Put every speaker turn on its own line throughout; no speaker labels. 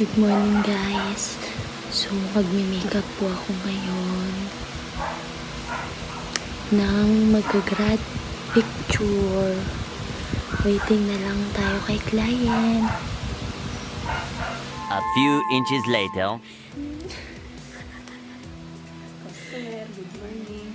Good morning guys. So magme-makeup po ako ngayon ng mag-grad picture. Waiting na lang tayo kay client.
A few inches later.
Customer, good morning.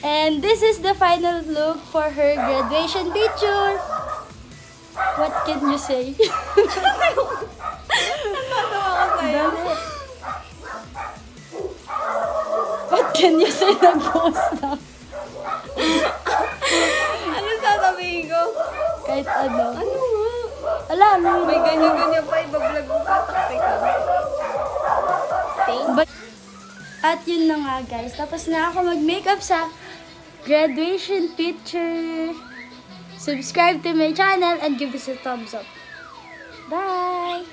And this is the final look for her graduation picture. What can you say? Dali. What can you say? Nag-post na.
Ano sasabihin ko?
Kahit ano.
Ano nga?
Alam,
May ganyan-ganyan pa, ibablog mo ka, taktik ka.
At yun na nga guys, tapos na ako mag-makeup sa graduation picture. Subscribe to my channel and give us a thumbs up. Bye!